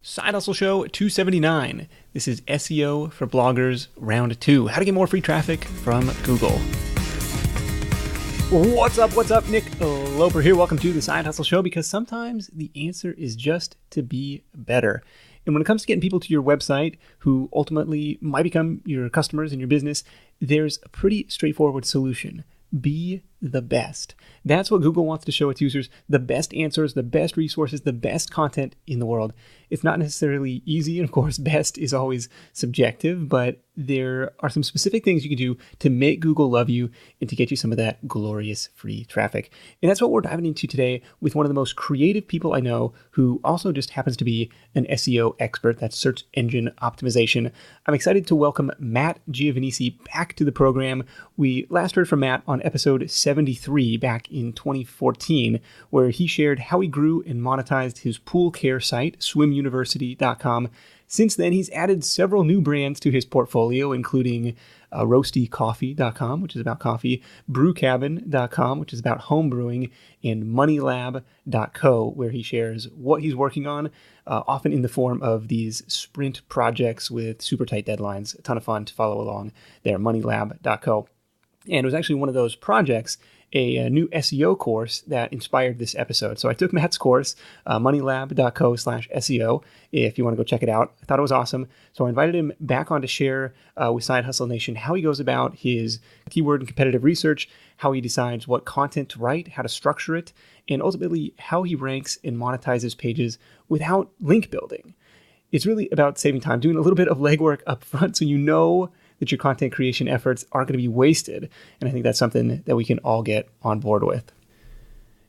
Side Hustle Show 279. This is SEO for Bloggers Round 2. How to get more free traffic from Google. What's up? Nick Loper here. Welcome to the Side Hustle Show, because sometimes the answer is just to be better. And when it comes to getting people to your website who ultimately might become your customers in your business, there's a pretty straightforward solution. Be the best. That's what Google wants to show its users: the best answers, the best resources, the best content in the world. It's not necessarily easy, and of course, best is always subjective, but there are some specific things you can do to make Google love you and to get you some of that glorious free traffic. And that's what we're diving into today with one of the most creative people I know, who also just happens to be an SEO expert. That's search engine optimization. I'm excited to welcome Matt Giovanisci back to the program. We last heard from Matt on episode 73 back in 2014, where he shared how he grew and monetized his pool care site, swimuniversity.com. Since then, he's added several new brands to his portfolio, including roastycoffee.com, which is about coffee, brewcabin.com, which is about home brewing, and moneylab.co, where he shares what he's working on, often in the form of these sprint projects with super tight deadlines. A ton of fun to follow along there, moneylab.co. And it was actually one of those projects, a new SEO course, that inspired this episode. So I took Matt's course, moneylab.co/SEO, if you want to go check it out. I thought it was awesome. So I invited him back on to share with Side Hustle Nation how he goes about his keyword and competitive research, how he decides what content to write, how to structure it, and ultimately how he ranks and monetizes pages without link building. It's really about saving time, doing a little bit of legwork up front so you know that your content creation efforts aren't going to be wasted. And I think that's something that we can all get on board with.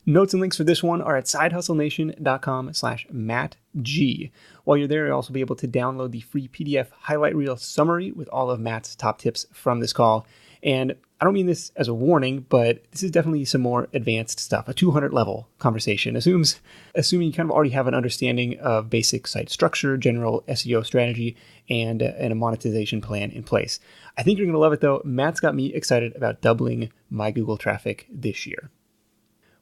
Notes and links for this one are at sidehustlenation.com/MattG. While you're there, you'll also be able to download the free PDF highlight reel summary with all of Matt's top tips from this call. And I don't mean this as a warning, but this is definitely some more advanced stuff. A 200 level conversation assuming you kind of already have an understanding of basic site structure, general SEO strategy, and a monetization plan in place. I think you're going to love it, though. Matt's got me excited about doubling my Google traffic this year.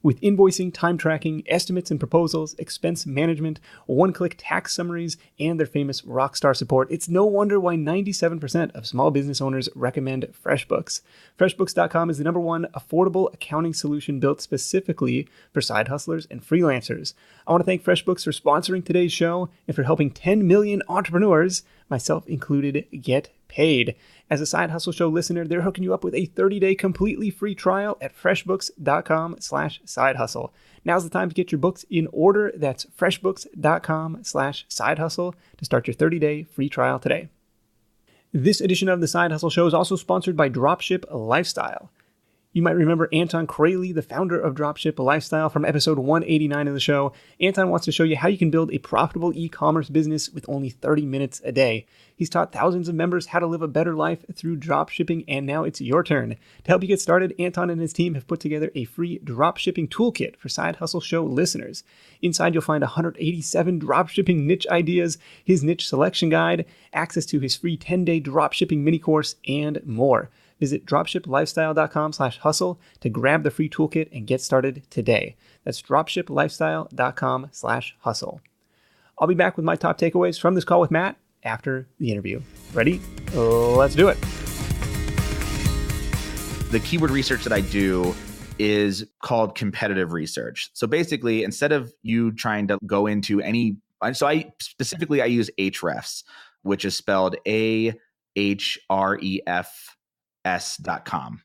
With invoicing, time tracking, estimates and proposals, expense management, one-click tax summaries, and their famous rockstar support, it's no wonder why 97% of small business owners recommend FreshBooks. FreshBooks.com is the #1 affordable accounting solution built specifically for side hustlers and freelancers. I want to thank FreshBooks for sponsoring today's show and for helping 10 million entrepreneurs, myself included, get paid. As a Side Hustle Show listener, they're hooking you up with a 30-day completely free trial at freshbooks.com/sidehustle. Now's the time to get your books in order. That's freshbooks.com/sidehustle to start your 30-day free trial today. This edition of the Side Hustle Show is also sponsored by Dropship Lifestyle. You might remember Anton Kraly, the founder of Dropship Lifestyle, from episode 189 of the show. Anton wants to show you how you can build a profitable e-commerce business with only 30 minutes a day. He's taught thousands of members how to live a better life through dropshipping, and now it's your turn. To help you get started, Anton and his team have put together a free dropshipping toolkit for Side Hustle Show listeners. Inside, you'll find 187 dropshipping niche ideas, his niche selection guide, access to his free 10-day dropshipping mini course, and more. Visit dropshiplifestyle.com/hustle to grab the free toolkit and get started today. That's dropshiplifestyle.com/hustle. I'll be back with my top takeaways from this call with Matt after the interview. Ready? Let's do it. The keyword research that I do is called competitive research. So basically, instead of you trying to go into I use Ahrefs, which is spelled ahrefs.com.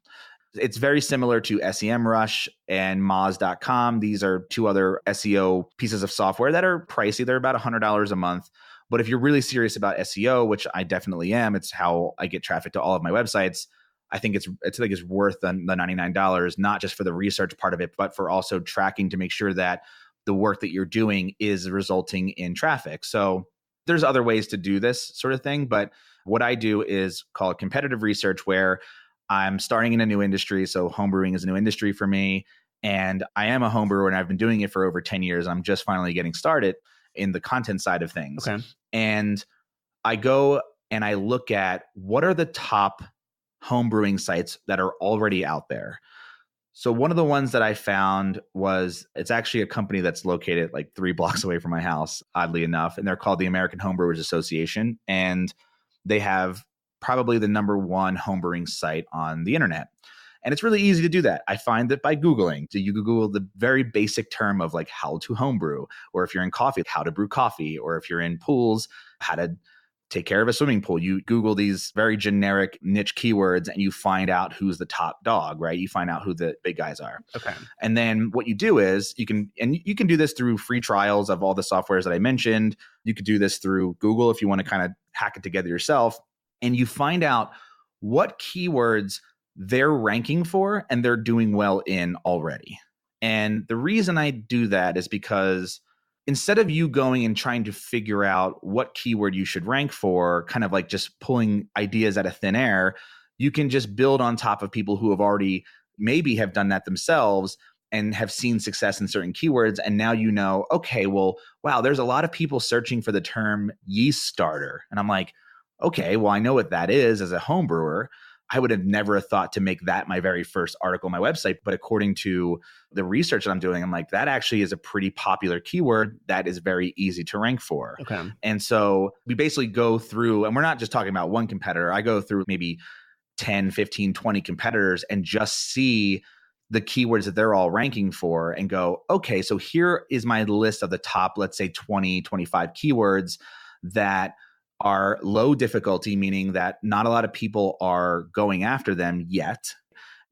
It's very similar to SEMrush and Moz.com. These are two other SEO pieces of software that are pricey. They're about $100 a month. But if you're really serious about SEO, which I definitely am, it's how I get traffic to all of my websites. I think it's worth the $99, not just for the research part of it, but for also tracking to make sure that the work that you're doing is resulting in traffic. So there's other ways to do this sort of thing, but what I do is called competitive research, where I'm starting in a new industry. So homebrewing is a new industry for me. And I am a homebrewer and I've been doing it for over 10 years. I'm just finally getting started in the content side of things. Okay. And I go and I look at what are the top homebrewing sites that are already out there. So one of the ones that I found was, it's actually a company that's located like 3 blocks away from my house, oddly enough, and they're called the American Homebrewers Association, and they have probably the number one homebrewing site on the internet. And it's really easy to do that. I find that by Googling, so you Google the very basic term of like how to homebrew, or if you're in coffee, how to brew coffee, or if you're in pools, how to take care of a swimming pool. You Google these very generic niche keywords and you find out who's the top dog, right? You find out who the big guys are. Okay. And then what you do is you can do this through free trials of all the softwares that I mentioned. You could do this through Google if you want to kind of hack it together yourself. And you find out what keywords they're ranking for and they're doing well in already. And the reason I do that is because instead of you going and trying to figure out what keyword you should rank for, kind of like just pulling ideas out of thin air, you can just build on top of people who have already maybe have done that themselves and have seen success in certain keywords. And now you know, okay, well, wow, there's a lot of people searching for the term yeast starter. And I'm like, okay, well, I know what that is as a home brewer. I would have never thought to make that my very first article on my website. But according to the research that I'm doing, I'm like, that actually is a pretty popular keyword that is very easy to rank for. Okay. And so we basically go through, and we're not just talking about one competitor. I go through maybe 10, 15, 20 competitors and just see the keywords that they're all ranking for and go, okay, so here is my list of the top, let's say 20, 25 keywords that are low difficulty, meaning that not a lot of people are going after them yet,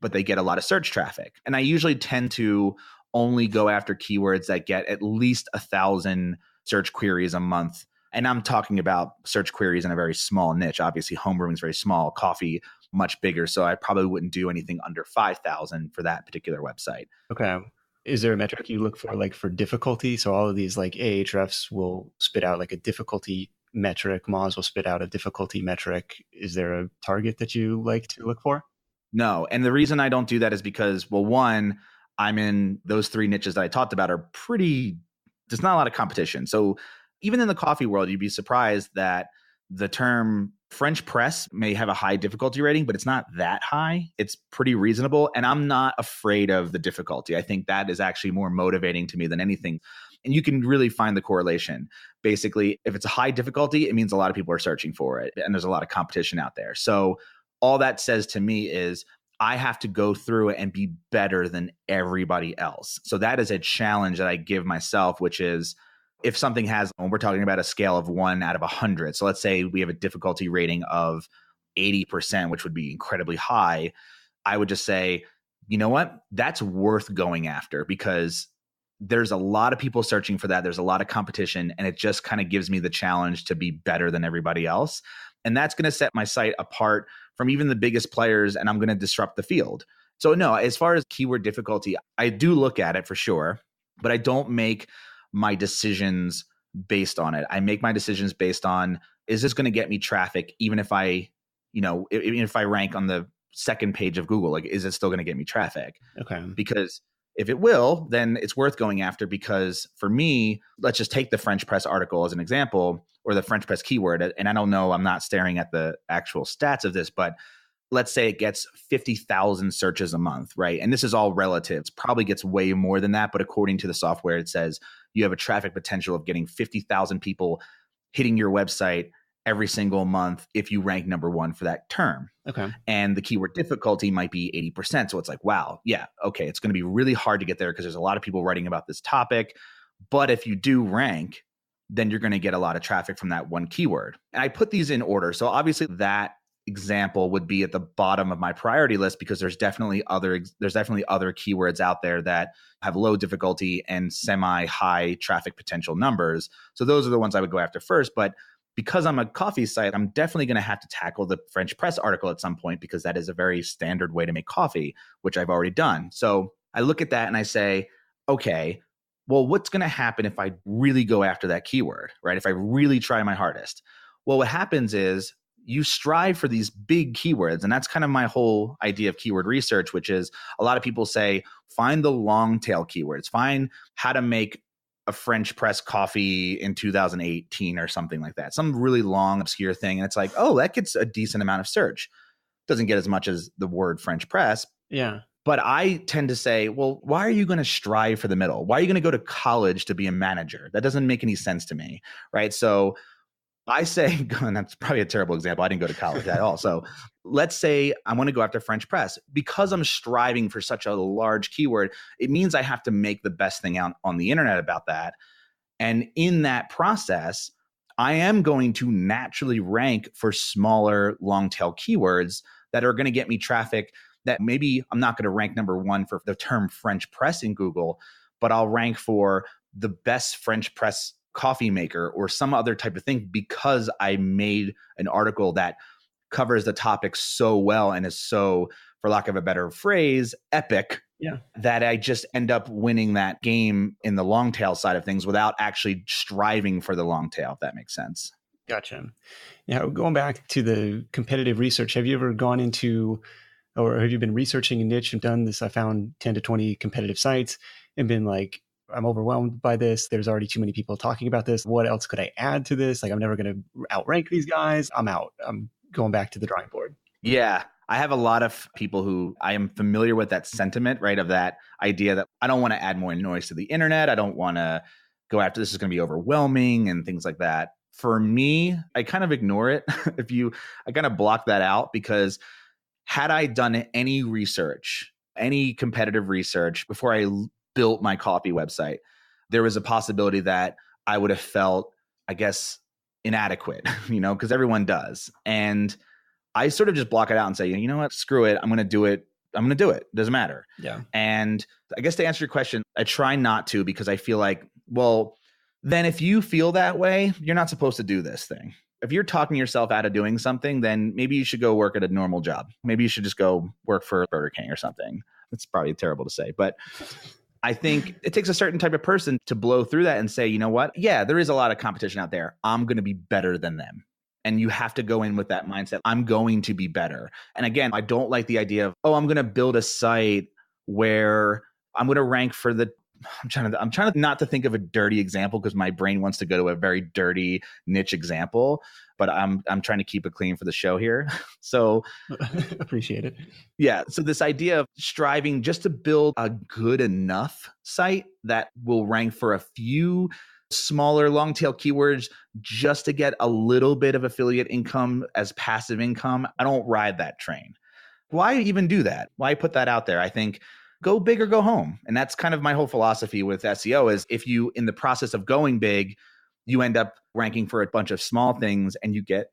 but they get a lot of search traffic. And I usually tend to only go after keywords that get at least 1,000 search queries a month. And I'm talking about search queries in a very small niche. Obviously, homebrewing is very small, coffee much bigger. So I probably wouldn't do anything under 5,000 for that particular website. Okay. Is there a metric you look for, like for difficulty? So all of these like Ahrefs will spit out like a difficulty metric. Moz will spit out a difficulty metric. Is there a target that you like to look for? No. And the reason I don't do that is because, well, one, I'm in those 3 niches that I talked about are there's not a lot of competition. So even in the coffee world, you'd be surprised that the term French press may have a high difficulty rating, but it's not that high. It's pretty reasonable. And I'm not afraid of the difficulty. I think that is actually more motivating to me than anything. And you can really find the correlation. Basically, if it's a high difficulty, it means a lot of people are searching for it. And there's a lot of competition out there. So all that says to me is I have to go through it and be better than everybody else. So that is a challenge that I give myself, which is if something has, when we're talking about a scale of 1 out of 100. So let's say we have a difficulty rating of 80%, which would be incredibly high. I would just say, you know what? That's worth going after because there's a lot of people searching for that. There's a lot of competition, and it just kind of gives me the challenge to be better than everybody else. And that's going to set my site apart from even the biggest players, and I'm going to disrupt the field. So no, as far as keyword difficulty, I do look at it for sure, but I don't make my decisions based on it. I make my decisions based on, is this going to get me traffic? Even if even if I rank on the second page of Google, like, is it still going to get me traffic? Okay. Because if it will, then it's worth going after because for me, let's just take the French press article as an example or the French press keyword. And I don't know, I'm not staring at the actual stats of this, but let's say it gets 50,000 searches a month, right? And this is all relative. It probably gets way more than that. But according to the software, it says you have a traffic potential of getting 50,000 people hitting your website every single month if you rank number 1 for that term. Okay. And the keyword difficulty might be 80%. So it's like, wow, yeah, okay, it's going to be really hard to get there because there's a lot of people writing about this topic. But if you do rank, then you're going to get a lot of traffic from that one keyword. And I put these in order. So obviously that example would be at the bottom of my priority list because there's definitely other keywords out there that have low difficulty and semi high traffic potential numbers. So those are the ones I would go after first. But because I'm a coffee site, I'm definitely going to have to tackle the French press article at some point because that is a very standard way to make coffee, which I've already done. So I look at that and I say, okay, well, what's going to happen if I really go after that keyword, right? If I really try my hardest? Well, what happens is you strive for these big keywords. And that's kind of my whole idea of keyword research, which is a lot of people say, find the long tail keywords, find how to make a French press coffee in 2018 or something like that. Some really long, obscure thing. And it's like, oh, that gets a decent amount of search. Doesn't get as much as the word French press. Yeah. But I tend to say, well, why are you going to strive for the middle? Why are you going to go to college to be a manager? That doesn't make any sense to me, right? So I say, and that's probably a terrible example. I didn't go to college at all. So let's say I want to go after French press. Because I'm striving for such a large keyword, it means I have to make the best thing out on the internet about that. And in that process, I am going to naturally rank for smaller long tail keywords that are going to get me traffic that maybe I'm not going to rank number one for the term French press in Google, but I'll rank for the best French press coffee maker or some other type of thing because I made an article that covers the topic so well and is so, for lack of a better phrase, epic. Yeah. That I just end up winning that game in the long tail side of things without actually striving for the long tail, if that makes sense. Gotcha. Now, going back to the competitive research, have you ever gone into, or have you been researching a niche and done this? I found 10 to 20 competitive sites and been like, I'm overwhelmed by this. There's already too many people talking about this. What else could I add to this? Like, I'm never going to outrank these guys. I'm out. I'm going back to the drawing board. Yeah. I have a lot of people who I am familiar with that sentiment, right? Of that idea that I don't want to add more noise to the internet. I don't want to go after this is going to be overwhelming and things like that. For me, I kind of ignore it. I kind of block that out because had I done any research, any competitive research before I built my coffee website, there was a possibility that I would have felt, I guess, inadequate, because everyone does. And I sort of just block it out and say, you know what, screw it. I'm going to do it. I'm going to do it. Doesn't matter. Yeah. And I guess to answer your question, I try not to because I feel like, well, then if you feel that way, you're not supposed to do this thing. If you're talking yourself out of doing something, then maybe you should go work at a normal job. Maybe you should just go work for Burger King or something. It's probably terrible to say, but I think it takes a certain type of person to blow through that and say, you know what? Yeah, there is a lot of competition out there. I'm going to be better than them. And you have to go in with that mindset. I'm going to be better. And again, I don't like the idea of, I'm going to build a site where I'm going to rank for the, I'm trying to not to think of a dirty example because my brain wants to go to a very dirty niche example, but I'm trying to keep it clean for the show here. So appreciate it. Yeah. So this idea of striving just to build a good enough site that will rank for a few smaller long tail keywords just to get a little bit of affiliate income as passive income. I don't ride that train. Why even do that? Why put that out there? I think go big or go home. And that's kind of my whole philosophy with SEO is if you, in the process of going big, you end up ranking for a bunch of small things and you get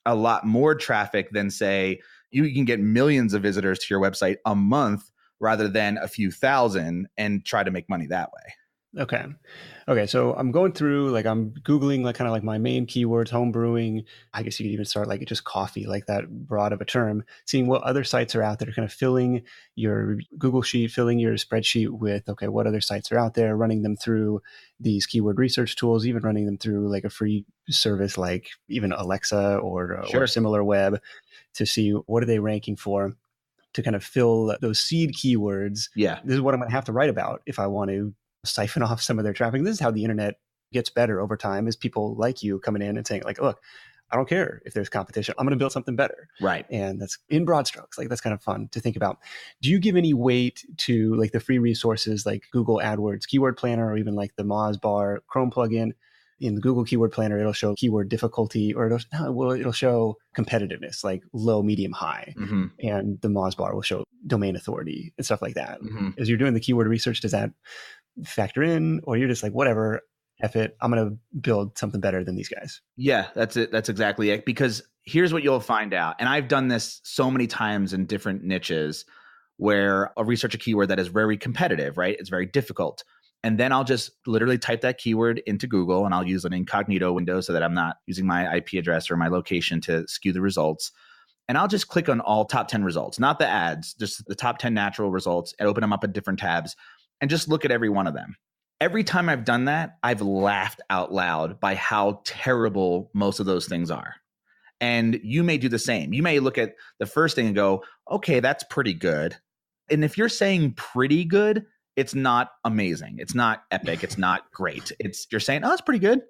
a lot more traffic than say you can get millions of visitors to your website a month rather than a few thousand and try to make money that way. Okay. So I'm going through, like, I'm Googling like kind of like my main keywords, home brewing. I guess you could even start like just coffee, like that broad of a term, seeing what other sites are out there, kind of filling your Google sheet, filling your spreadsheet with, okay, what other sites are out there, running them through these keyword research tools, even running them through like a free service, like even Alexa or Similar Web to see what are they ranking for to kind of fill those seed keywords. Yeah. This is what I'm going to have to write about if I want to siphon off some of their traffic. This is how the internet gets better over time, is people like you coming in and saying like, look, I don't care if there's competition. I'm going to build something better. Right. And that's in broad strokes. Like, that's kind of fun to think about. Do you give any weight to like the free resources like Google AdWords Keyword Planner or even like the Moz Bar Chrome plugin? In the Google Keyword Planner, it'll show keyword difficulty, or it'll show competitiveness, like low, medium, high. Mm-hmm. And the Moz Bar will show domain authority and stuff like that. Mm-hmm. As you're doing the keyword research, does that factor in, or you're just like, whatever, F it, I'm going to build something better than these guys? Yeah, that's it. That's exactly it. Because here's what you'll find out. And I've done this so many times in different niches where I'll research a keyword that is very competitive, right? It's very difficult. And then I'll just literally type that keyword into Google and I'll use an incognito window so that I'm not using my IP address or my location to skew the results. And I'll just click on all top 10 results, not the ads, just the top 10 natural results, and open them up in different tabs and just look at every one of them. Every time I've done that, I've laughed out loud by how terrible most of those things are. And you may do the same. You may look at the first thing and go, okay, that's pretty good. And if you're saying pretty good, it's not amazing. It's not epic. It's not great. You're saying, oh, it's pretty good.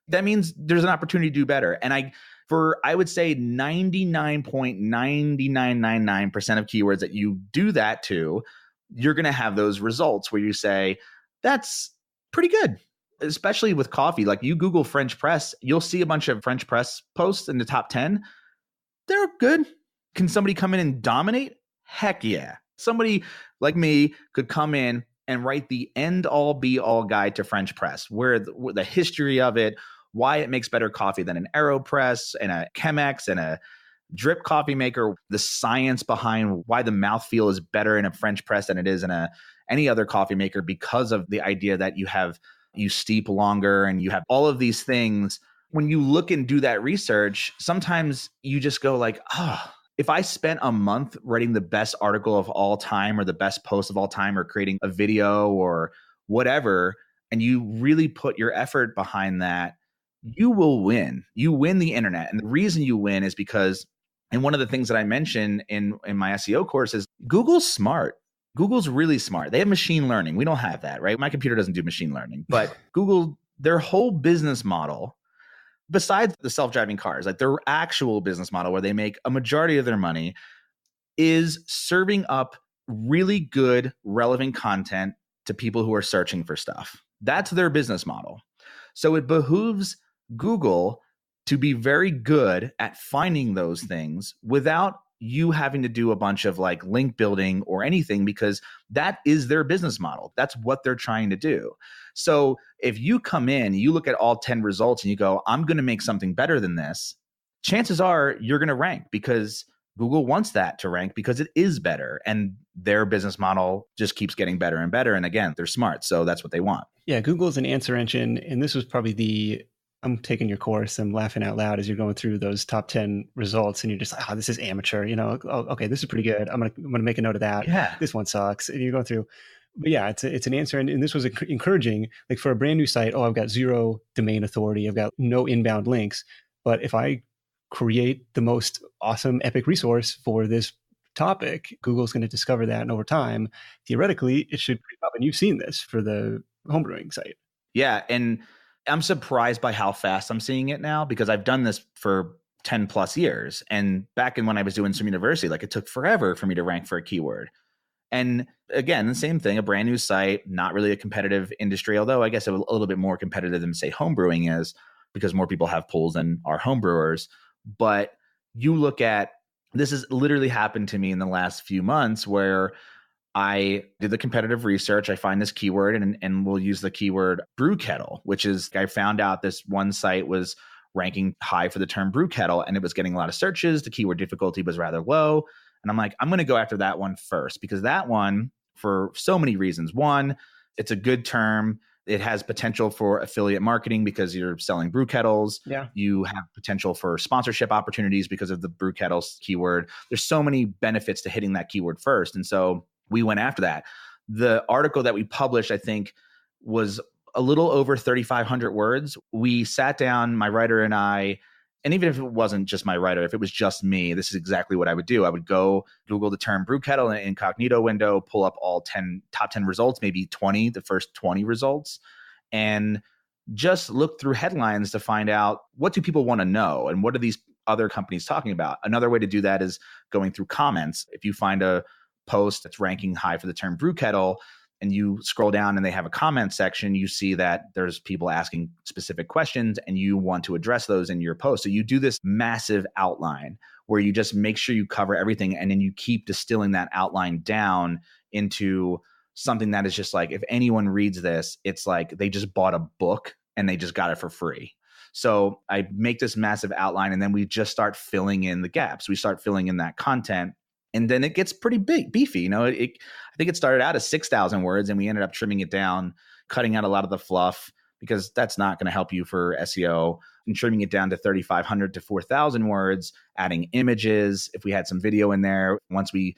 That means there's an opportunity to do better. And I would say 99.9999% of keywords that you do that to, you're going to have those results where you say, that's pretty good. Especially with coffee. Like you Google French press, you'll see a bunch of French press posts in the top 10. They're good. Can somebody come in and dominate? Heck yeah. Somebody like me could come in and write the end all be all guide to French press, where the history of it, why it makes better coffee than an AeroPress and a Chemex and a drip coffee maker, the science behind why the mouthfeel is better in a French press than it is in any other coffee maker, because of the idea that you steep longer and you have all of these things. When you look and do that research, sometimes you just go like, if I spent a month writing the best article of all time or the best post of all time or creating a video or whatever, and you really put your effort behind that, you will win. You win the internet. And the reason you win is because, and one of the things that I mentioned in my SEO course is Google's smart. Google's really smart. They have machine learning. We don't have that, right? My computer doesn't do machine learning, but Google, their whole business model, besides the self-driving cars, like their actual business model where they make a majority of their money, is serving up really good, relevant content to people who are searching for stuff. That's their business model. So it behooves Google to be very good at finding those things without you having to do a bunch of like link building or anything, because that is their business model. That's what they're trying to do. So if you come in, you look at all 10 results and you go, I'm going to make something better than this, chances are you're going to rank, because Google wants that to rank because it is better. And their business model just keeps getting better and better. And again, they're smart. So that's what they want. Yeah, Google's an answer engine. And this was probably I'm taking your course, I'm laughing out loud as you're going through those top 10 results, and you're just like, this is amateur, okay, this is pretty good. I'm gonna make a note of that. Yeah. This one sucks. And you're going through, but yeah, it's an answer. And this was encouraging, like for a brand new site, I've got zero domain authority. I've got no inbound links. But if I create the most awesome epic resource for this topic, Google's going to discover that. And over time, theoretically, it should creep up. And you've seen this for the homebrewing site. Yeah. And I'm surprised by how fast I'm seeing it now, because I've done this for 10 plus years. And back in when I was doing some university, like it took forever for me to rank for a keyword. And again, the same thing, a brand new site, not really a competitive industry, although I guess a little bit more competitive than say homebrewing is, because more people have pools than are homebrewers. But you look at, this has literally happened to me in the last few months where I did the competitive research. I find this keyword and we'll use the keyword brew kettle, which is, I found out this one site was ranking high for the term brew kettle and it was getting a lot of searches. The keyword difficulty was rather low. And I'm like, I'm going to go after that one first, because that one, for so many reasons. One, it's a good term. It has potential for affiliate marketing because you're selling brew kettles. Yeah. You have potential for sponsorship opportunities because of the brew kettles keyword. There's so many benefits to hitting that keyword first. And so we went after that. The article that we published, I think, was a little over 3,500 words. We sat down, my writer and I, and even if it wasn't just my writer, if it was just me, this is exactly what I would do. I would go Google the term brew kettle in an incognito window, pull up all top 10 results, maybe 20, the first 20 results, and just look through headlines to find out, what do people want to know and what are these other companies talking about? Another way to do that is going through comments. If you find a post that's ranking high for the term brew kettle and you scroll down and they have a comment section, you see that there's people asking specific questions and you want to address those in your post. So you do this massive outline where you just make sure you cover everything, and then you keep distilling that outline down into something that is just like, if anyone reads this, it's like they just bought a book and they just got it for free. So I make this massive outline and then we just start filling in the gaps. We start filling in that content. And then it gets pretty beefy. I think it started out as 6,000 words and we ended up trimming it down, cutting out a lot of the fluff, because that's not going to help you for SEO, and trimming it down to 3,500 to 4,000 words, adding images. If we had some video in there, once we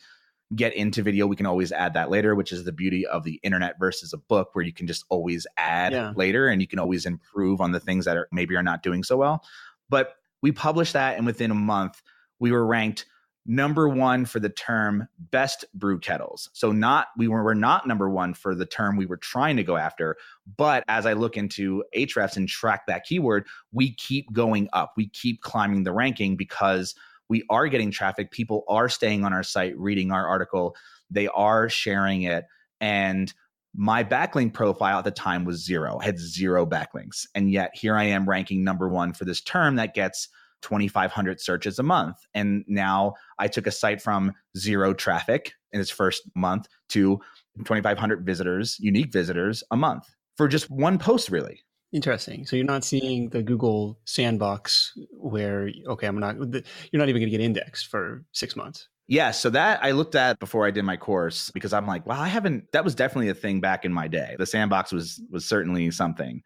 get into video, we can always add that later, which is the beauty of the internet versus a book, where you can just always add later and you can always improve on the things that maybe are not doing so well. But we published that, and within a month, we were ranked number one for the term best brew kettles. So we were not number one for the term we were trying to go after. But as I look into Ahrefs and track that keyword, we keep going up. We keep climbing the ranking because we are getting traffic. People are staying on our site, reading our article. They are sharing it. And my backlink profile at the time was zero. I had zero backlinks. And yet here I am ranking number one for this term that gets 2,500 searches a month. And now I took a site from zero traffic in its first month to 2,500 visitors, unique visitors a month for just one post, really. Interesting. So you're not seeing the Google sandbox where, okay, you're not even going to get indexed for 6 months. Yeah. So that I looked at before I did my course because I'm like, wow, that was definitely a thing back in my day. The sandbox was certainly something.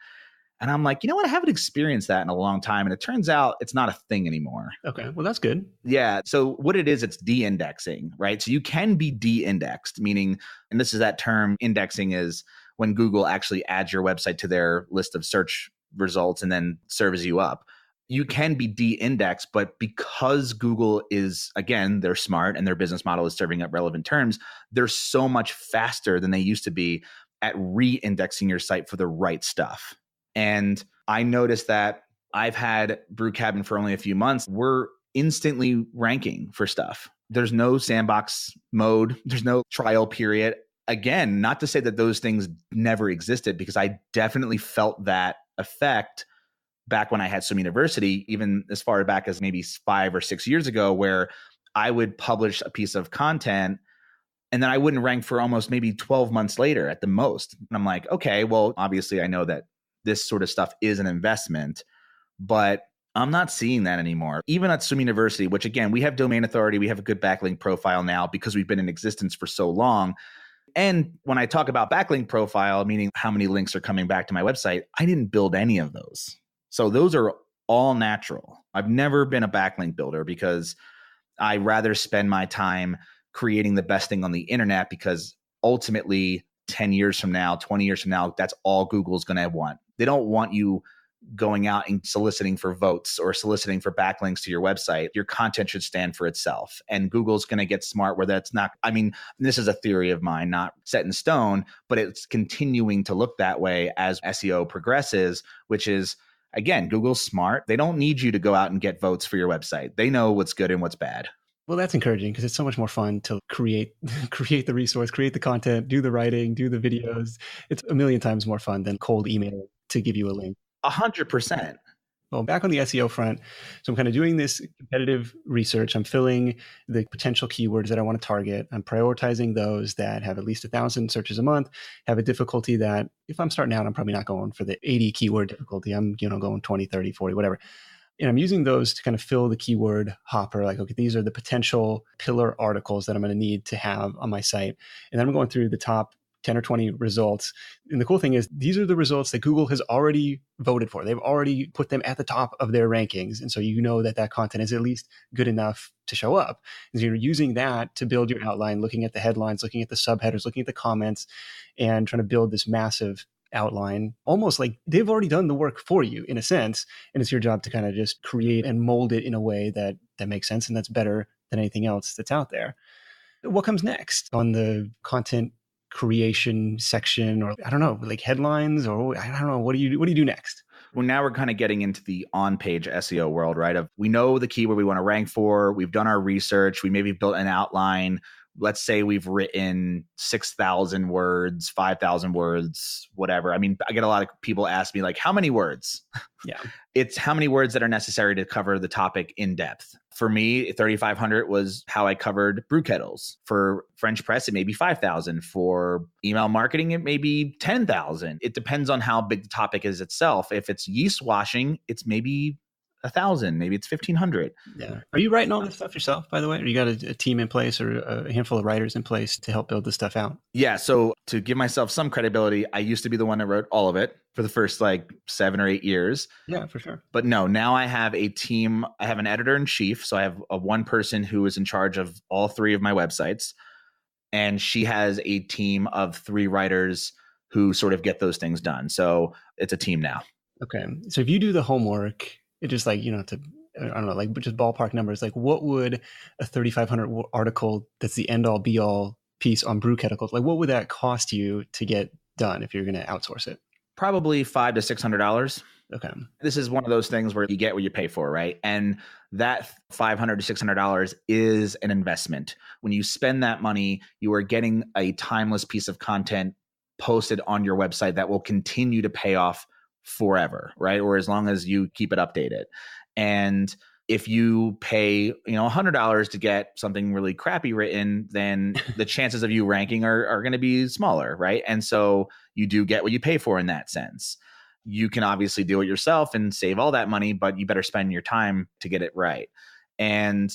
And I'm like, you know what? I haven't experienced that in a long time. And it turns out it's not a thing anymore. Okay. Well, that's good. Yeah. So what it is, it's de-indexing, right? So you can be de-indexed, meaning, and this is that term, indexing is when Google actually adds your website to their list of search results and then serves you up. You can be de-indexed, but because Google is, again, they're smart and their business model is serving up relevant terms, they're so much faster than they used to be at re-indexing your site for the right stuff. And I noticed that I've had Brew Cabin for only a few months. We're instantly ranking for stuff. There's no sandbox mode. There's no trial period. Again, not to say that those things never existed, because I definitely felt that effect back when I had Swim University, even as far back as maybe 5 or 6 years ago, where I would publish a piece of content and then I wouldn't rank for almost maybe 12 months later at the most. And I'm like, okay, well, obviously I know that this sort of stuff is an investment, but I'm not seeing that anymore. Even at Swim University, which again, we have domain authority, we have a good backlink profile now because we've been in existence for so long. And when I talk about backlink profile, meaning how many links are coming back to my website, I didn't build any of those. So those are all natural. I've never been a backlink builder because I rather spend my time creating the best thing on the internet, because ultimately 10 years from now, 20 years from now, that's all Google's going to want. They don't want you going out and soliciting for votes or soliciting for backlinks to your website. Your content should stand for itself. And Google's going to get smart where that's not, I mean, this is a theory of mine, not set in stone, but it's continuing to look that way as SEO progresses, which is, again, Google's smart. They don't need you to go out and get votes for your website. They know what's good and what's bad. Well, that's encouraging because it's so much more fun to create the resource, create the content, do the writing, do the videos. It's a million times more fun than cold email to give you a link. 100%. Well, back on the SEO front, so I'm kind of doing this competitive research. I'm filling the potential keywords that I want to target. I'm prioritizing those that have at least 1,000 searches a month, have a difficulty that if I'm starting out, I'm probably not going for the 80 keyword difficulty. I'm going 20, 30, 40, whatever. And I'm using those to kind of fill the keyword hopper. Like, okay, these are the potential pillar articles that I'm going to need to have on my site. And then I'm going through the top 10 or 20 results. And the cool thing is these are the results that Google has already voted for. They've already put them at the top of their rankings. And so you know that that content is at least good enough to show up. And so you're using that to build your outline, looking at the headlines, looking at the subheaders, looking at the comments, and trying to build this massive outline, almost like they've already done the work for you in a sense. And it's your job to kind of just create and mold it in a way that makes sense and that's better than anything else that's out there. What comes next on the content creation section, or I don't know, like headlines, or I don't know, what do you do next? Well, now we're kind of getting into the on-page SEO world, right? We know the keyword we want to rank for. We've done our research. We maybe built an outline. Let's say we've written 6,000 words, 5,000 words, whatever. I mean, I get a lot of people ask me like, how many words? Yeah. It's how many words that are necessary to cover the topic in depth. For me, 3,500 was how I covered brew kettles. For French press, it may be 5,000. For email marketing, it may be 10,000. It depends on how big the topic is itself. If it's yeast washing, it's maybe 1,000, maybe it's 1,500. Yeah. Are you writing all this stuff yourself, by the way? Or you got a team in place or a handful of writers in place to help build this stuff out? Yeah. So to give myself some credibility, I used to be the one that wrote all of it for the first like 7 or 8 years. Yeah, for sure. But no, now I have a team. I have an editor in chief. So I have one person who is in charge of all 3 of my websites. And she has a team of 3 writers who sort of get those things done. So it's a team now. Okay. So if you do the homework, it just like, to, I don't know, like just ballpark numbers, like what would a 3,500 article that's the end all be all piece on brew kettles, like what would that cost you to get done if you're going to outsource it? Probably $500 to $600. Okay. This is one of those things where you get what you pay for, right? And that $500 to $600 is an investment. When you spend that money, you are getting a timeless piece of content posted on your website that will continue to pay off forever, right? Or as long as you keep it updated. And if you pay, $100 to get something really crappy written, then the chances of you ranking are going to be smaller, right? And so you do get what you pay for in that sense. You can obviously do it yourself and save all that money, but you better spend your time to get it right. And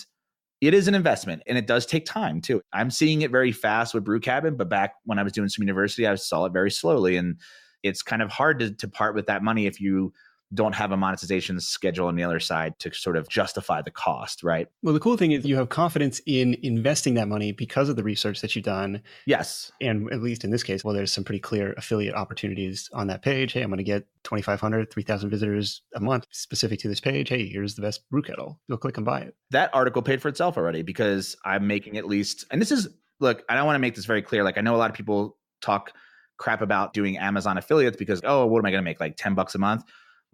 it is an investment, and it does take time too. I'm seeing it very fast with Brew Cabin, but back when I was doing some university, I saw it very slowly. And it's kind of hard to part with that money if you don't have a monetization schedule on the other side to sort of justify the cost, right? Well, the cool thing is you have confidence in investing that money because of the research that you've done. Yes. And at least in this case, well, there's some pretty clear affiliate opportunities on that page. Hey, I'm going to get 2,500, 3,000 visitors a month specific to this page. Hey, here's the best brew kettle. You'll click and buy it. That article paid for itself already because I'm making at least, and this is, look, I don't want to make this very clear. Like, I know a lot of people talk crap about doing Amazon affiliates because, oh, what am I going to make? Like $10 a month?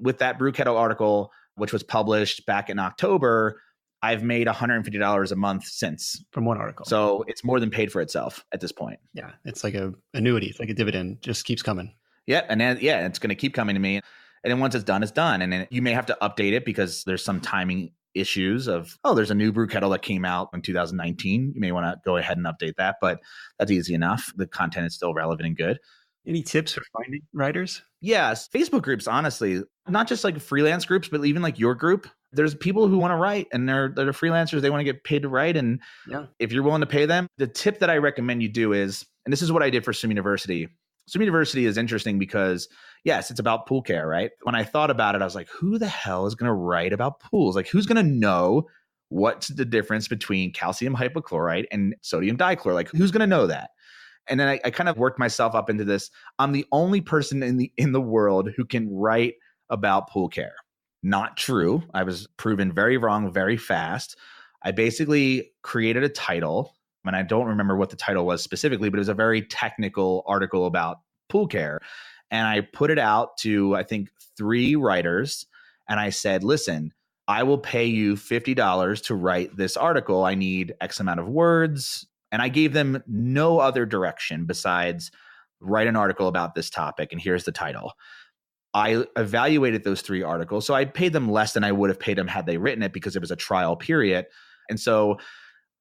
With that brew kettle article, which was published back in October, I've made $150 a month since. From one article. So it's more than paid for itself at this point. Yeah. It's like a annuity. It's like a dividend. Just keeps coming. Yeah. And then, it's going to keep coming to me. And then once it's done, it's done. And then you may have to update it because there's some timing issues of, there's a new brew kettle that came out in 2019. You may want to go ahead and update that, but that's easy enough. The content is still relevant and good. Any tips for finding writers? Yes. Facebook groups, honestly, not just like freelance groups, but even like your group. There's people who want to write and they're freelancers. They want to get paid to write. And if you're willing to pay them, the tip that I recommend you do is, and this is what I did for Swim University. Swim University is interesting because, yes, it's about pool care, right? When I thought about it, I was like, who the hell is going to write about pools? Like, who's going to know what's the difference between calcium hypochlorite and sodium dichloride? Like, who's going to know that? And then I kind of worked myself up into this. I'm the only person in the world who can write about pool care. Not true. I was proven very wrong very fast. I basically created a title, and I don't remember what the title was specifically, but it was a very technical article about pool care. And I put it out to, I think, 3 writers. And I said, listen, I will pay you $50 to write this article. I need X amount of words. And I gave them no other direction besides write an article about this topic. And here's the title. I evaluated those 3 articles. So I paid them less than I would have paid them had they written it because it was a trial period. And so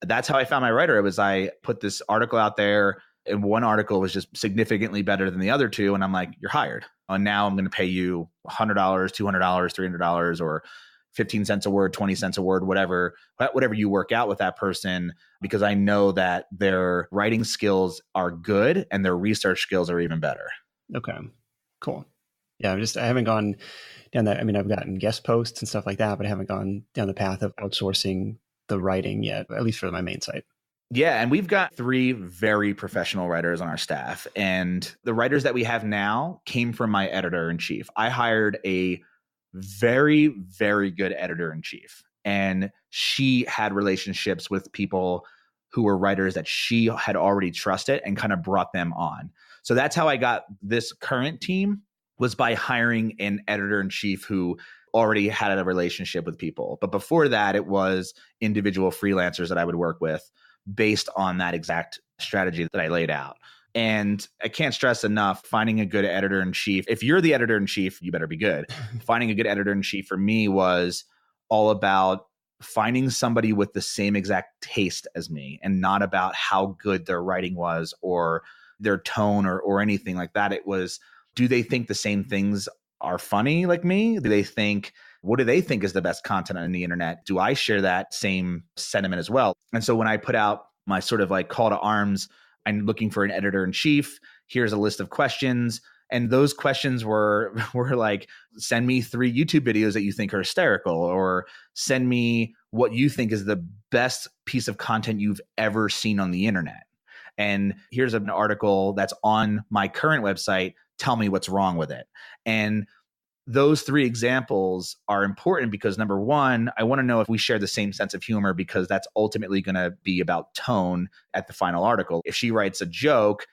that's how I found my writer. I put this article out there, and one article was just significantly better than the other 2. And I'm like, you're hired. And now I'm going to pay you $100, $200, $300, or 15 cents a word, 20 cents a word, whatever you work out with that person, because I know that their writing skills are good and their research skills are even better. Okay, cool. Yeah, I haven't gone down that. I mean, I've gotten guest posts and stuff like that, but I haven't gone down the path of outsourcing the writing yet, at least for my main site. Yeah, and we've got 3 very professional writers on our staff. And the writers that we have now came from my editor-in-chief. I hired a very, very good editor-in-chief. And she had relationships with people who were writers that she had already trusted and kind of brought them on. So that's how I got this current team, was by hiring an editor-in-chief who already had a relationship with people. But before that, it was individual freelancers that I would work with based on that exact strategy that I laid out. And I can't stress enough, finding a good editor-in-chief. If you're the editor-in-chief, you better be good. Finding a good editor-in-chief for me was all about finding somebody with the same exact taste as me, and not about how good their writing was or their tone or anything like that. It was, do they think the same things are funny like me? What do they think is the best content on the internet? Do I share that same sentiment as well? And so when I put out my sort of like call to arms, I'm looking for an editor-in-chief. Here's a list of questions. And those questions were like, send me 3 YouTube videos that you think are hysterical, or send me what you think is the best piece of content you've ever seen on the internet. And here's an article that's on my current website. Tell me what's wrong with it. And those 3 examples are important because, number one, I want to know if we share the same sense of humor, because that's ultimately going to be about tone at the final article. If she writes a joke,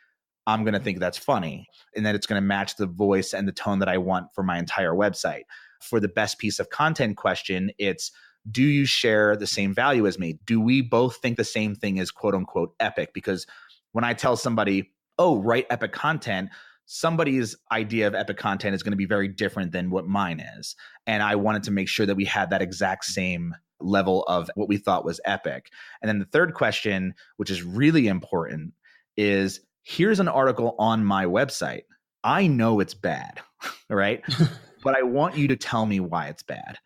I'm going to think that's funny and that it's going to match the voice and the tone that I want for my entire website. For the best piece of content question, it's, do you share the same value as me? Do we both think the same thing is quote unquote epic? Because when I tell somebody, oh, write epic content, somebody's idea of epic content is going to be very different than what mine is. And I wanted to make sure that we had that exact same level of what we thought was epic. And then the third question, which is really important, is here's an article on my website. I know it's bad, right? But I want you to tell me why it's bad.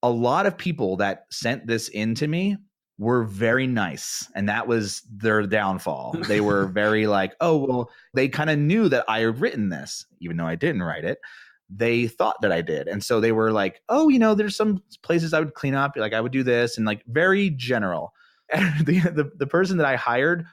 A lot of people that sent this in to me were very nice, and that was their downfall. They were very like, oh, well, they kind of knew that I had written this, even though I didn't write it. They thought that I did. And so they were like, oh, there's some places I would clean up, like I would do this, and like very general. And the person that I hired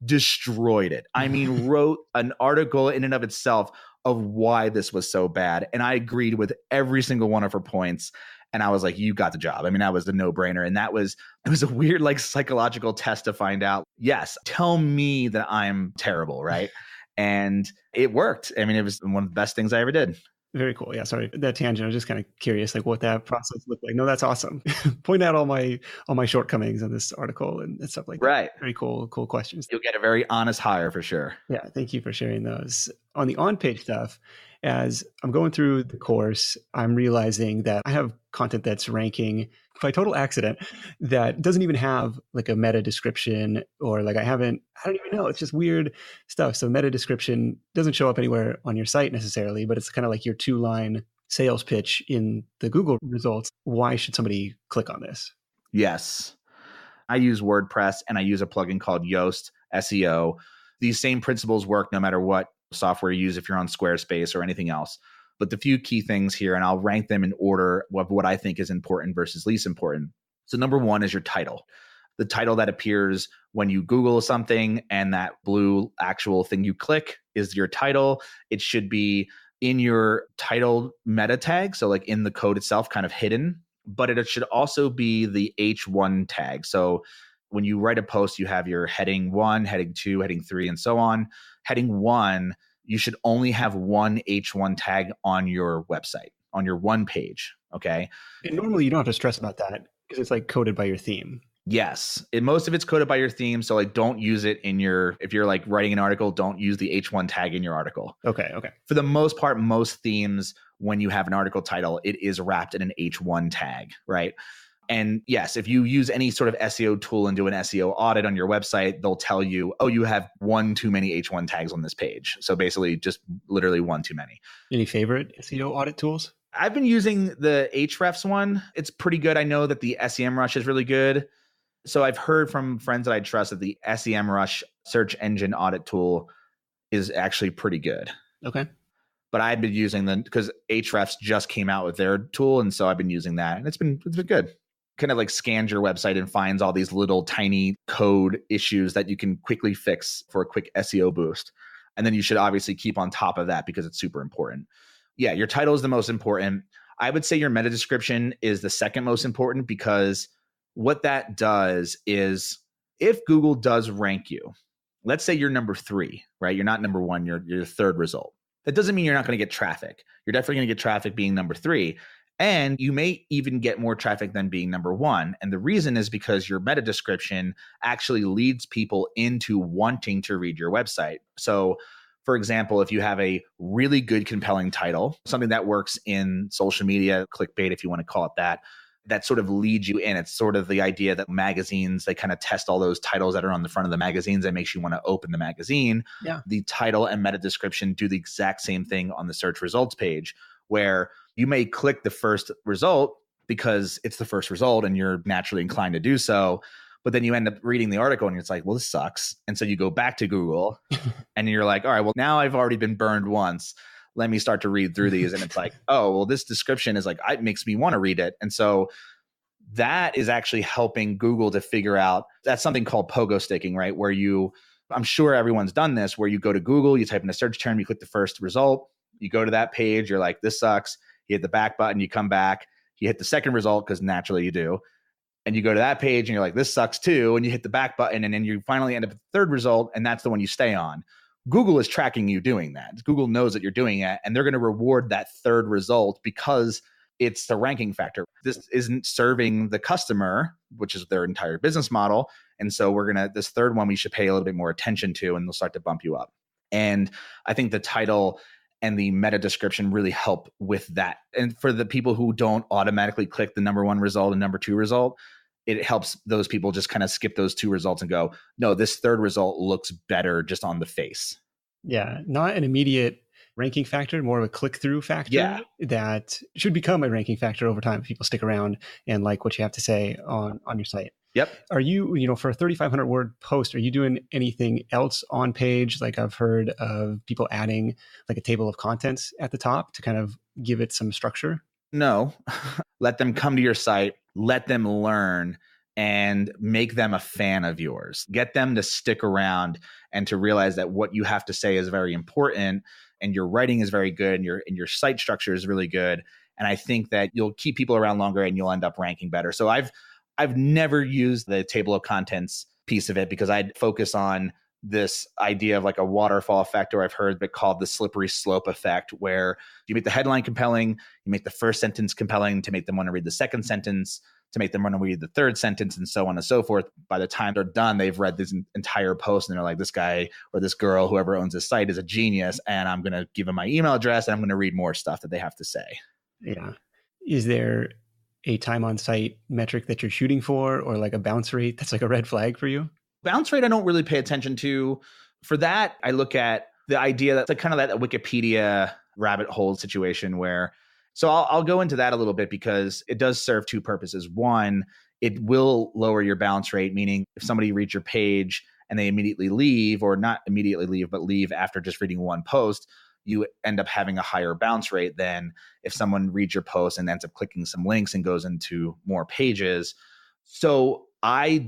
destroyed it. I mean, wrote an article in and of itself of why this was so bad. And I agreed with every single one of her points. And I was like, you got the job. I mean, that was a no-brainer. And it was a weird like psychological test to find out, yes, tell me that I'm terrible, right? And it worked. I mean, it was one of the best things I ever did. Very cool. Yeah, sorry, that tangent. I was just kind of curious, like what that process looked like. No, that's awesome. Point out all my shortcomings in this article and stuff like that. Right. Very cool questions. You'll get a very honest hire for sure. Yeah, thank you for sharing those. On the on-page stuff, as I'm going through the course, I'm realizing that I have content that's ranking by total accident that doesn't even have like a meta description, or like I don't even know. It's just weird stuff. So meta description doesn't show up anywhere on your site necessarily, but it's kind of like your 2-line sales pitch in the Google results. Why should somebody click on this? Yes. I use WordPress and I use a plugin called Yoast SEO. These same principles work no matter what software you use, if you're on Squarespace or anything else. But the few key things here, and I'll rank them in order of what I think is important versus least important. So number one is your title. The title that appears when you Google something, and that blue actual thing you click is your title. It should be in your title meta tag, so like in the code itself, kind of hidden. But it should also be the H1 tag. So when you write a post, you have your heading 1, heading 2, heading 3, and so on. Heading 1, you should only have one H1 tag on your website, on your one page, okay? And normally you don't have to stress about that because it's like coded by your theme. Yes. Most of it's coded by your theme. So like don't use it if you're like writing an article, don't use the H1 tag in your article. Okay. For the most part, most themes, when you have an article title, it is wrapped in an H1 tag, right? And yes, if you use any sort of SEO tool and do an SEO audit on your website, they'll tell you, oh, you have one too many H1 tags on this page. So basically just literally one too many. Any favorite SEO audit tools? I've been using the Ahrefs one. It's pretty good. I know that the SEMrush is really good. So I've heard from friends that I trust that the SEMrush search engine audit tool is actually pretty good. Okay. But I've been using them because Ahrefs just came out with their tool. And so I've been using that, and it's been good. Kind of like scans your website and finds all these little tiny code issues that you can quickly fix for a quick SEO boost. And then you should obviously keep on top of that because it's super important. Yeah, your title is the most important. I would say your meta description is the second most important, because what that does is if Google does rank you, let's say you're number 3, right? You're not number 1, you're the third result. That doesn't mean you're not going to get traffic. You're definitely going to get traffic being number 3. And you may even get more traffic than being number 1. And the reason is because your meta description actually leads people into wanting to read your website. So, for example, if you have a really good, compelling title, something that works in social media, clickbait, if you want to call it that, that sort of leads you in. It's sort of the idea that magazines, they kind of test all those titles that are on the front of the magazines that makes you want to open the magazine. Yeah. The title and meta description do the exact same thing on the search results page, where you may click the first result because it's the first result and you're naturally inclined to do so. But then you end up reading the article and it's like, well, this sucks. And so you go back to Google and you're like, all right, well, now I've already been burned once. Let me start to read through these. And it's like, oh, well, this description is like, it makes me want to read it. And so that is actually helping Google to figure out, that's something called pogo sticking, right? Where I'm sure everyone's done this, where you go to Google, you type in a search term, you click the first result, you go to that page, you're like, this sucks. You hit the back button, you come back, you hit the second result because naturally you do. And you go to that page and you're like, this sucks too. And you hit the back button and then you finally end up at the third result. And that's the one you stay on. Google is tracking you doing that. Google knows that you're doing it, and they're going to reward that third result because it's the ranking factor. This isn't serving the customer, which is their entire business model. And so this third one we should pay a little bit more attention to, and they'll start to bump you up. And I think the title and the meta description really help with that. And for the people who don't automatically click the number one result and number two result, it helps those people just kind of skip those two results and go, no, this third result looks better just on the face. Yeah, not an immediate ranking factor, more of a click-through factor that should become a ranking factor over time if people stick around and like what you have to say on your site. Yep. Are you, for a 3,500 word post, are you doing anything else on page? Like I've heard of people adding like a table of contents at the top to kind of give it some structure. No, let them come to your site, let them learn, and make them a fan of yours. Get them to stick around and to realize that what you have to say is very important, and your writing is very good, and your site structure is really good. And I think that you'll keep people around longer and you'll end up ranking better. So I've never used the table of contents piece of it because I'd focus on this idea of like a waterfall effect, or I've heard it called the slippery slope effect, where you make the headline compelling, you make the first sentence compelling to make them want to read the second sentence, to make them want to read the third sentence, and so on and so forth. By the time they're done, they've read this entire post and they're like, this guy or this girl, whoever owns this site, is a genius, and I'm going to give them my email address and I'm going to read more stuff that they have to say. Yeah. Is there a time on site metric that you're shooting for, or like a bounce rate that's like a red flag for you? Bounce rate, I don't really pay attention to. For that, I look at the idea that's like kind of that Wikipedia rabbit hole situation where, so I'll go into that a little bit because it does serve two purposes. One, it will lower your bounce rate, meaning if somebody reads your page and they immediately leave, or not immediately leave, but leave after just reading one post, you end up having a higher bounce rate than if someone reads your post and ends up clicking some links and goes into more pages. So I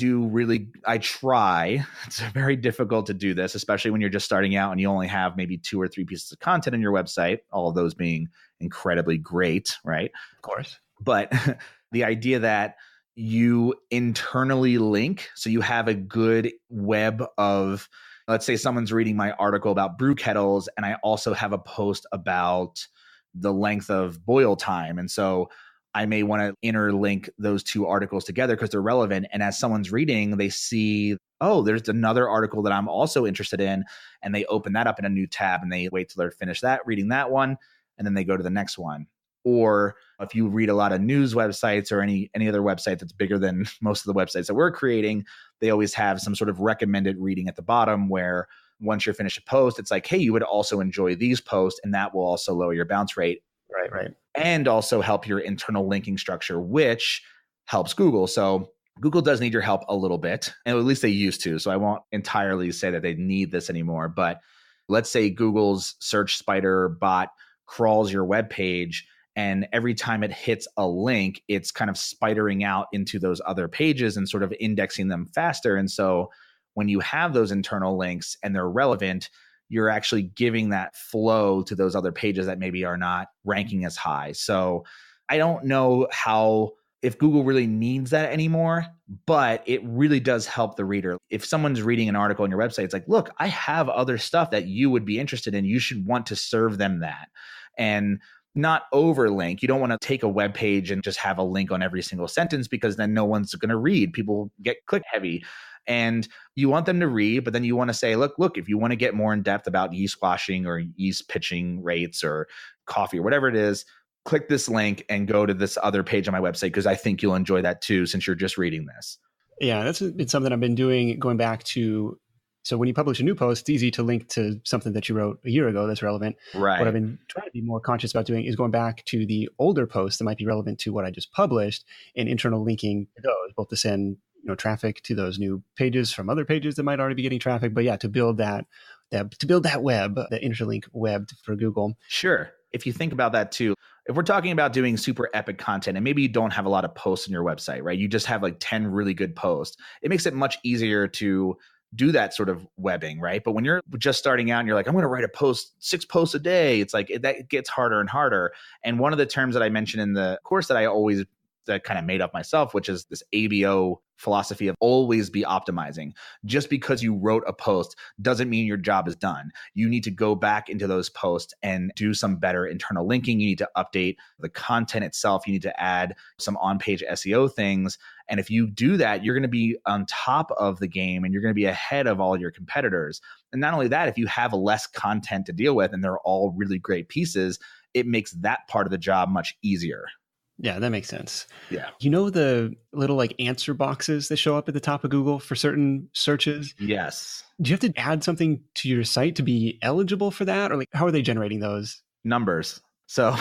try. It's very difficult to do this, especially when you're just starting out and you only have maybe 2 or 3 pieces of content on your website, all of those being incredibly great, right? Of course. But the idea that you internally link, so you have a good web of, let's say someone's reading my article about brew kettles, and I also have a post about the length of boil time. And so I may want to interlink those two articles together because they're relevant. And as someone's reading, they see, oh, there's another article that I'm also interested in. And they open that up in a new tab and they wait till they're finished reading that one. And then they go to the next one. Or if you read a lot of news websites or any other website that's bigger than most of the websites that we're creating, they always have some sort of recommended reading at the bottom where once you're finished a post, it's like, hey, you would also enjoy these posts, and that will also lower your bounce rate. Right. And also help your internal linking structure, which helps Google. So Google does need your help a little bit, and at least they used to. So I won't entirely say that they need this anymore. But let's say Google's search spider bot crawls your web page, and every time it hits a link, it's kind of spidering out into those other pages and sort of indexing them faster. And so when you have those internal links and they're relevant, you're actually giving that flow to those other pages that maybe are not ranking as high. So I don't know if Google really needs that anymore, but it really does help the reader. If someone's reading an article on your website, it's like, look, I have other stuff that you would be interested in. You should want to serve them that. And not overlink. You don't want to take a web page and just have a link on every single sentence, because then no one's going to read. People get click heavy. And you want them to read, but then you want to say, look, if you want to get more in depth about yeast washing or yeast pitching rates or coffee or whatever it is, click this link and go to this other page on my website, because I think you'll enjoy that too, since you're just reading this. Yeah, it's something I've been doing going back to. So when you publish a new post, it's easy to link to something that you wrote a year ago that's relevant. Right. What I've been trying to be more conscious about doing is going back to the older posts that might be relevant to what I just published, and internal linking to those, both to send traffic to those new pages from other pages that might already be getting traffic. But yeah, to build that web, that interlink web for Google. Sure. If you think about that too, if we're talking about doing super epic content and maybe you don't have a lot of posts on your website, right? You just have like 10 really good posts. It makes it much easier to do that sort of webbing, right? But when you're just starting out and you're like, I'm going to write 6 posts a day, it's like that gets harder and harder. And one of the terms that I mentioned in the course that I always that I kind of made up myself, which is this ABO philosophy of always be optimizing. Just because you wrote a post doesn't mean your job is done. You need to go back into those posts and do some better internal linking. You need to update the content itself. You need to add some on-page SEO things. And if you do that, you're going to be on top of the game and you're going to be ahead of all your competitors. And not only that, if you have less content to deal with and they're all really great pieces, it makes that part of the job much easier. Yeah, that makes sense. Yeah. You know the little like answer boxes that show up at the top of Google for certain searches? Yes. Do you have to add something to your site to be eligible for that? Or like, how are they generating those? Numbers. So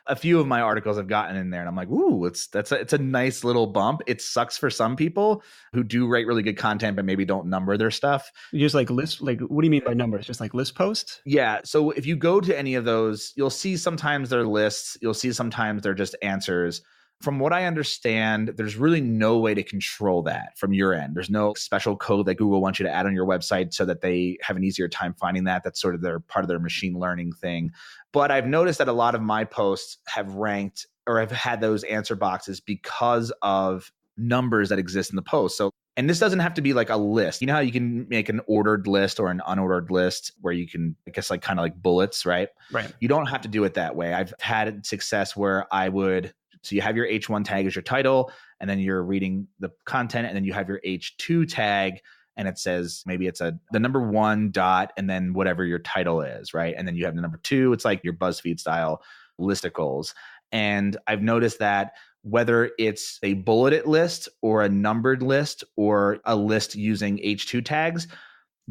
a few of my articles have gotten in there and I'm like, ooh, it's a nice little bump. It sucks for some people who do write really good content, but maybe don't number their stuff. You just like list, like, what do you mean by numbers? Just like list posts? Yeah. So if you go to any of those, you'll see sometimes they're lists. You'll see sometimes they're just answers. From what I understand, there's really no way to control that from your end. There's no special code that Google wants you to add on your website so that they have an easier time finding that. That's sort of their part of their machine learning thing. But I've noticed that a lot of my posts have ranked or have had those answer boxes because of numbers that exist in the post. So, and this doesn't have to be like a list. You know how you can make an ordered list or an unordered list where you can, I guess, like kind of like bullets, right? Right. You don't have to do it that way. I've had success where I would, so you have your H1 tag as your title, and then you're reading the content, and then you have your H2 tag, and it says maybe it's the number 1 dot, and then whatever your title is, right? And then you have the number 2. It's like your BuzzFeed style listicles. And I've noticed that whether it's a bulleted list or a numbered list or a list using H2 tags,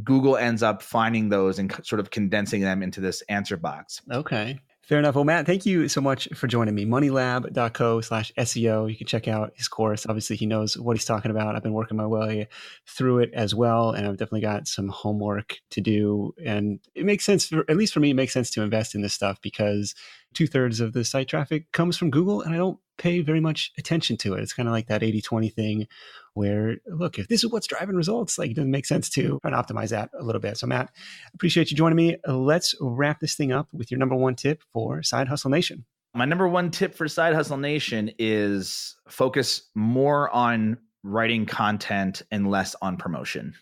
Google ends up finding those and sort of condensing them into this answer box. Okay. Fair enough. Well, Matt, thank you so much for joining me. Moneylab.co/SEO. You can check out his course. Obviously, he knows what he's talking about. I've been working my way through it as well, and I've definitely got some homework to do. And it makes sense, at least for me, it makes sense to invest in this stuff because 2/3 of the site traffic comes from Google, and I don't pay very much attention to it. It's kind of like that 80-20 thing where, look, if this is what's driving results, like it doesn't make sense to try and optimize that a little bit. So Matt, appreciate you joining me. Let's wrap this thing up with your number 1 tip for Side Hustle Nation. My number 1 tip for Side Hustle Nation is focus more on writing content and less on promotion.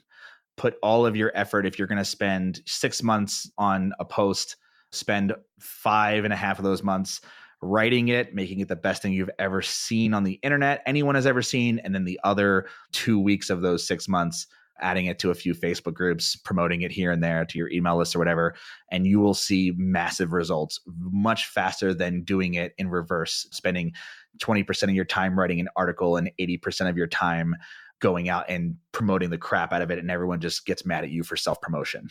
Put all of your effort. If you're going to spend 6 months on a post, spend 5.5 of those months writing it, making it the best thing you've ever seen on the internet, anyone has ever seen. And then the other 2 weeks of those 6 months, adding it to a few Facebook groups, promoting it here and there to your email list or whatever. And you will see massive results much faster than doing it in reverse, spending 20% of your time writing an article and 80% of your time going out and promoting the crap out of it, and everyone just gets mad at you for self-promotion.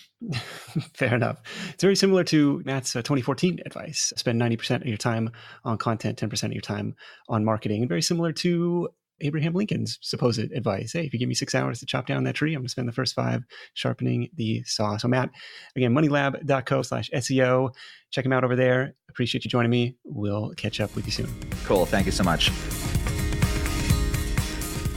Fair enough. It's very similar to Matt's 2014 advice. Spend 90% of your time on content, 10% of your time on marketing, and very similar to Abraham Lincoln's supposed advice. Hey, if you give me 6 hours to chop down that tree, I'm going to spend the first 5 sharpening the saw. So Matt, again, moneylab.co/SEO. Check him out over there. Appreciate you joining me. We'll catch up with you soon. Cool. Thank you so much.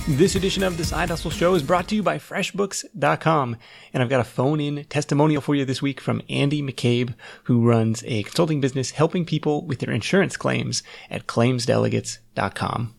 This edition of the Side Hustle Show is brought to you by FreshBooks.com. And I've got a phone-in testimonial for you this week from Andy McCabe, who runs a consulting business helping people with their insurance claims at claimsdelegates.com.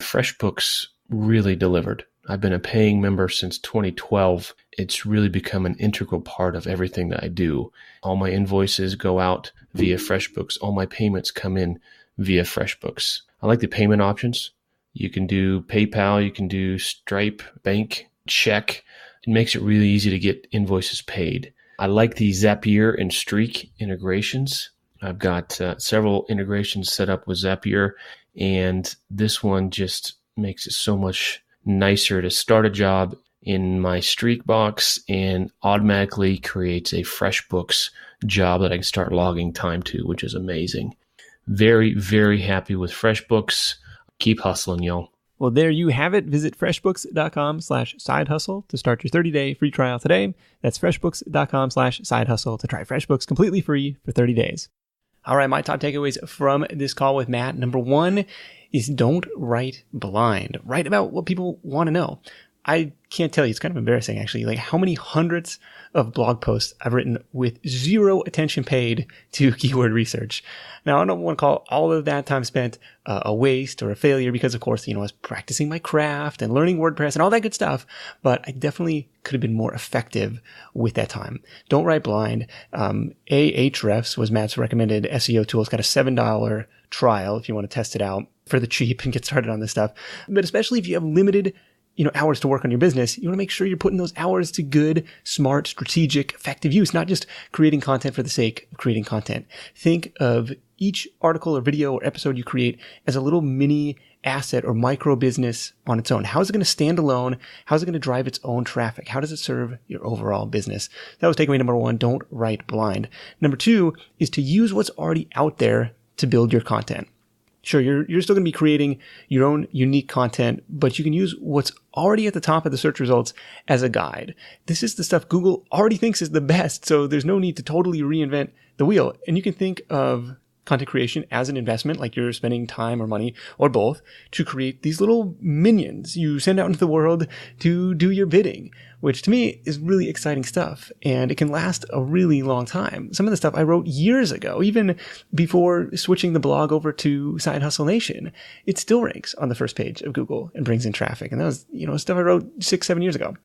FreshBooks really delivered. I've been a paying member since 2012. It's really become an integral part of everything that I do. All my invoices go out via FreshBooks. All my payments come in via FreshBooks. I like the payment options. You can do PayPal, you can do Stripe, bank, check. It makes it really easy to get invoices paid. I like the Zapier and Streak integrations. I've got several integrations set up with Zapier, and this one just makes it so much nicer to start a job in my Streak box and automatically creates a FreshBooks job that I can start logging time to, which is amazing. Very, very happy with FreshBooks. Keep hustling, y'all. Well, there you have it. Visit freshbooks.com/sidehustle to start your 30-day free trial today. That's freshbooks.com/sidehustle to try FreshBooks completely free for 30 days. All right, my top takeaways from this call with Matt. Number 1 is don't write blind. Write about what people want to know. I can't tell you, it's kind of embarrassing actually, like how many hundreds of blog posts I've written with zero attention paid to keyword research. Now, I don't want to call all of that time spent a waste or a failure because, of course, I was practicing my craft and learning WordPress and all that good stuff, but I definitely could have been more effective with that time. Don't write blind. Ahrefs was Matt's recommended SEO tool. It's got a $7 trial if you want to test it out for the cheap and get started on this stuff. But especially if you have limited hours to work on your business, you want to make sure you're putting those hours to good, smart, strategic, effective use, not just creating content for the sake of creating content. Think of each article or video or episode you create as a little mini asset or micro business on its own. How is it going to stand alone? How is it going to drive its own traffic? How does it serve your overall business? That was takeaway number 1. Don't write blind. Number 2 is to use what's already out there to build your content. Sure, you're still going to be creating your own unique content, but you can use what's already at the top of the search results as a guide. This is the stuff Google already thinks is the best, so there's no need to totally reinvent the wheel. And you can think of content creation as an investment, like you're spending time or money or both to create these little minions you send out into the world to do your bidding, which to me is really exciting stuff. And it can last a really long time. Some of the stuff I wrote years ago, even before switching the blog over to Side Hustle Nation, it still ranks on the first page of Google and brings in traffic. And that was, stuff I wrote 6-7 years ago.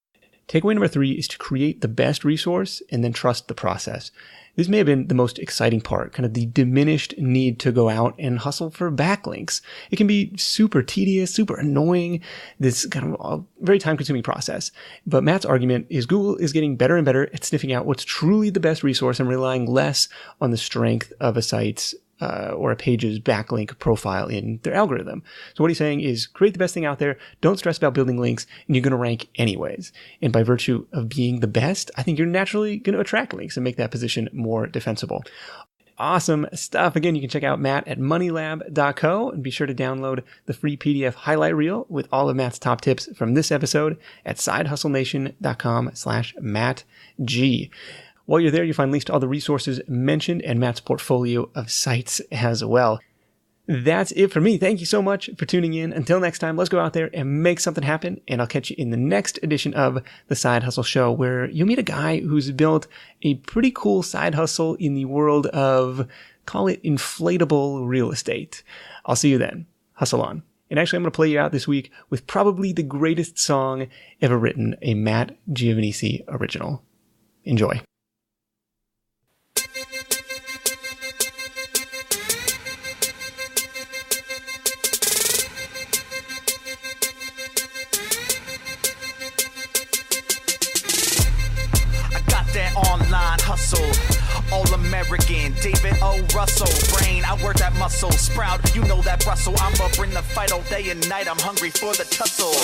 Takeaway number 3 is to create the best resource and then trust the process. This may have been the most exciting part, kind of the diminished need to go out and hustle for backlinks. It can be super tedious, super annoying, this kind of a very time-consuming process. But Matt's argument is Google is getting better and better at sniffing out what's truly the best resource and relying less on the strength of a site's or a page's backlink profile in their algorithm. So what he's saying is create the best thing out there. Don't stress about building links, and you're going to rank anyways. And by virtue of being the best, I think you're naturally going to attract links and make that position more defensible. Awesome stuff. Again, you can check out Matt at moneylab.co and be sure to download the free PDF highlight reel with all of Matt's top tips from this episode at sidehustlenation.com/MattG. While you're there, you'll find links to all the resources mentioned and Matt's portfolio of sites as well. That's it for me. Thank you so much for tuning in. Until next time, let's go out there and make something happen. And I'll catch you in the next edition of The Side Hustle Show, where you'll meet a guy who's built a pretty cool side hustle in the world of, call it inflatable real estate. I'll see you then. Hustle on. And actually, I'm going to play you out this week with probably the greatest song ever written, a Matt Giovanisci original. Enjoy. Hustle, all-American, David O. Russell, brain, I work that muscle, sprout, you know that Brussels, I'ma bring the fight all day and night, I'm hungry for the tussle.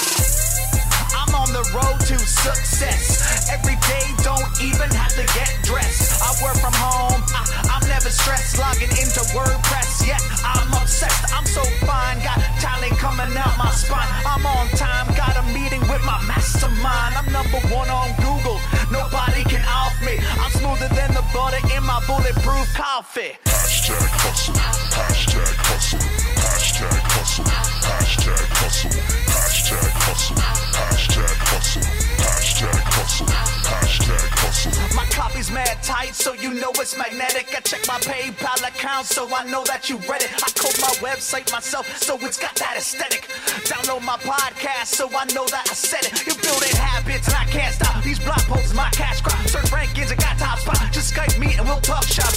I'm on the road to success. Every day, don't even have to get dressed. I work from home, I'm never stressed. Logging into WordPress, yet I'm obsessed. I'm so fine, got talent coming out my spine. I'm on time, got a meeting with my mastermind. I'm number 1 on Google, nobody can off me. I'm smoother than the butter in my bulletproof coffee. Hashtag hustle, hashtag hustle, hashtag hustle, hashtag hustle, hashtag hustle, hashtag hustle, hashtag hustle, hashtag hustle. My copy's mad tight, so you know it's magnetic. I check my PayPal account, so I know that you read it. I code my website myself, so it's got that aesthetic. Download my podcast, so I know that I said it. You're building habits, and I can't stop. These blog posts, my cash crop. Search rankings, I got top spot. Just Skype me and we'll talk shop.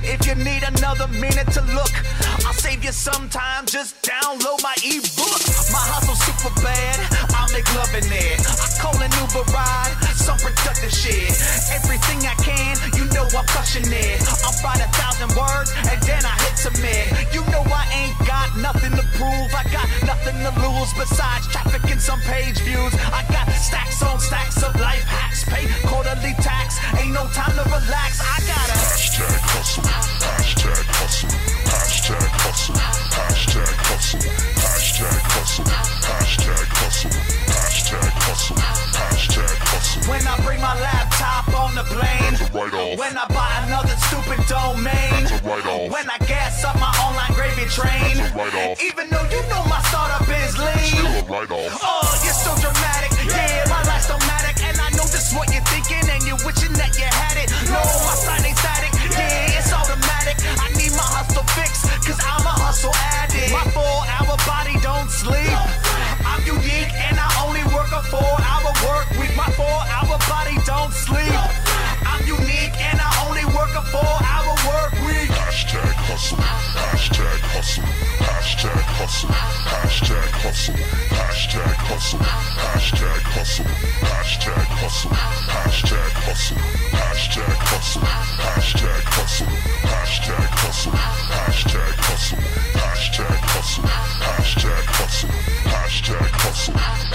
If you need another minute to look, I'll save you some time. Just download my ebook. My hustle's super bad, I'll make love in it. I call an Uber ride, some productive shit. Everything I can, you know I'm crushing it. I'll write 1,000 words and then I hit submit. You know I ain't got nothing to prove. I got nothing to lose besides traffic and some page views. I got stacks on stacks of life hacks. Pay quarterly tax, ain't no time to relax. I gotta hashtag hustle, hashtag hustle, hashtag hustle, hashtag hustle, hashtag hustle, hashtag hustle, hashtag hustle, hashtag hustle. When I bring my laptop on the plane, when I buy another stupid domain, when I gas up my online gravy train, even though you know my startup is lean. Oh, you're so dramatic, yeah. don't sleep. I'm unique and I only work a 4-hour work week. Hashtag hustle, hashtag hustle, hashtag hustle, hashtag hustle, hashtag hustle, hashtag hustle, hashtag hustle, hashtag hustle, hashtag hustle, hashtag hustle, hashtag hustle, hashtag hustle, hashtag hustle, hashtag hustle, hashtag hustle.